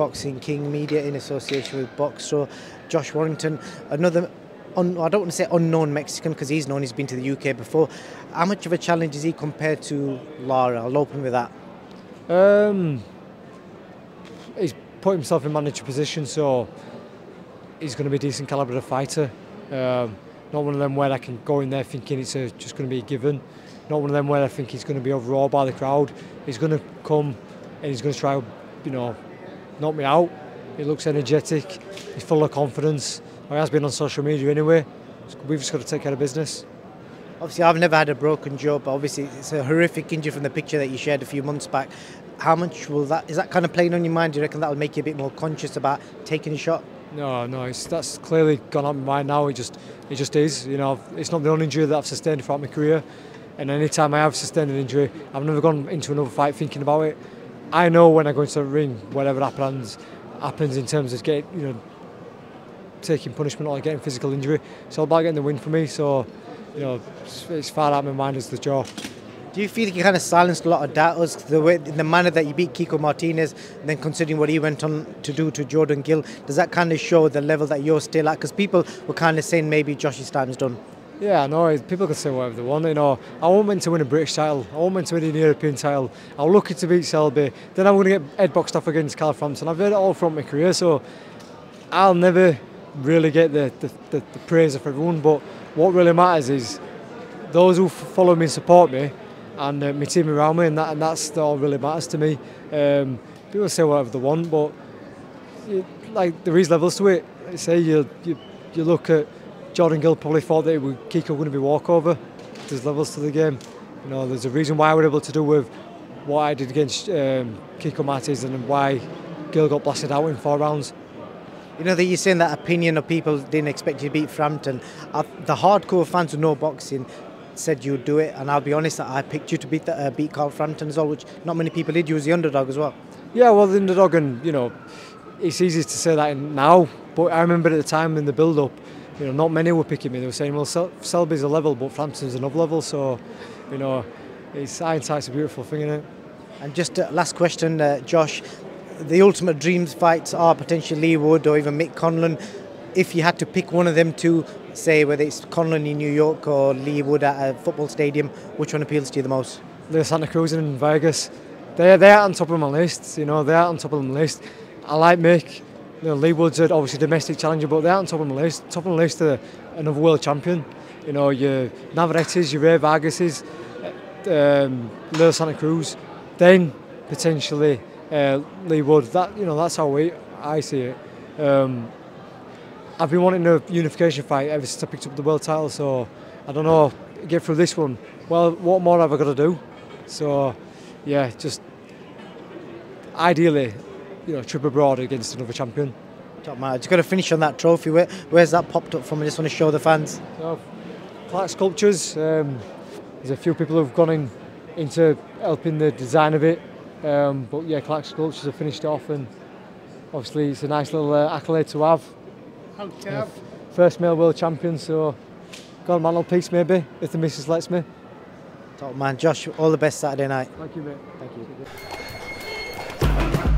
Boxing King Media in association with Boxro. Josh Warrington, another, I don't want to say unknown Mexican because he's known, he's been to the UK before. How much of a challenge is he compared to Lara? I'll open with that. He's put himself in manager position, so he's going to be a decent calibre of fighter. Not one of them where I can go in there thinking it's just going to be a given. Not one of them where I think he's going to be overawed by the crowd. He's going to come and he's going to try, knock me out. He looks energetic. He's full of confidence. He has been on social media anyway. We've just got to take care of business. Obviously, I've never had a broken jaw, but obviously it's a horrific injury from the picture that you shared a few months back. How much is that kind of playing on your mind? Do you reckon that will make you a bit more conscious about taking a shot? No, that's clearly gone out of my mind now. It just is. It's not the only injury that I've sustained throughout my career. And any time I have sustained an injury, I've never gone into another fight thinking about it. I know when I go into the ring, whatever happens in terms of taking punishment or getting physical injury. It's all about getting the win for me. So, it's far out of my mind as the jaw. Do you feel like you kind of silenced a lot of doubters in the manner that you beat Kiko Martinez, and then considering what he went on to do to Jordan Gill? Does that kind of show the level that you're still at? Because people were kind of saying maybe Josh's time's done. Yeah, I know. People can say whatever they want. I wasn't meant to win a British title. I wasn't meant to win an European title. I was lucky to beat Selby. Then I'm going to get head boxed off against Carl Frampton. I've heard it all throughout my career, so I'll never really get the praise of everyone. But what really matters is those who follow me and support me, and my team around me, and that's all really matters to me. People say whatever they want, but there is levels to it. Say you look at Jordan Gill, probably thought that Kiko was going to be walkover. There's levels to the game. There's a reason why we're able to do with what I did against Kiko Martinez and why Gill got blasted out in 4 rounds. That you're saying that opinion of people didn't expect you to beat Frampton. The hardcore fans who know boxing said you'd do it, and I'll be honest, I picked you to beat Carl Frampton as well, which not many people did. You was the underdog as well. Yeah, well, the underdog, and it's easy to say that now, but I remember at the time in the build-up, not many were picking me. They were saying, well, Selby's a level, but Frampton's another level, so, hindsight's a beautiful thing, isn't it? And just last question, Josh, the ultimate dreams fights are potentially Lee Wood or even Mick Conlan. If you had to pick one of them two, say whether it's Conlan in New York or Lee Wood at a football stadium, which one appeals to you the most? The Santa Cruz in Vegas. They're on top of my list. They're on top of my list. I like Mick. Lee Wood's obviously a domestic challenger, but they're on top of my list. Top of the list are another world champion. Your Navarretes, your Ray Vargases, Leo Santa Cruz. Then potentially Lee Wood. That's how I see it. I've been wanting a unification fight ever since I picked up the world title, so I don't know, get through this one. Well, what more have I got to do? So, yeah, just ideally, trip abroad against another champion. Top man, just got to finish on that trophy. Where's that popped up from? I just want to show the fans. So, Clark Sculptures. There's a few people who've gone into helping the design of it, but yeah, Clark Sculptures have finished it off, and obviously it's a nice little accolade to have. First male world champion, so got a mantelpiece maybe, if the missus lets me. Top man, Josh, all the best Saturday night. Thank you, mate. Thank you.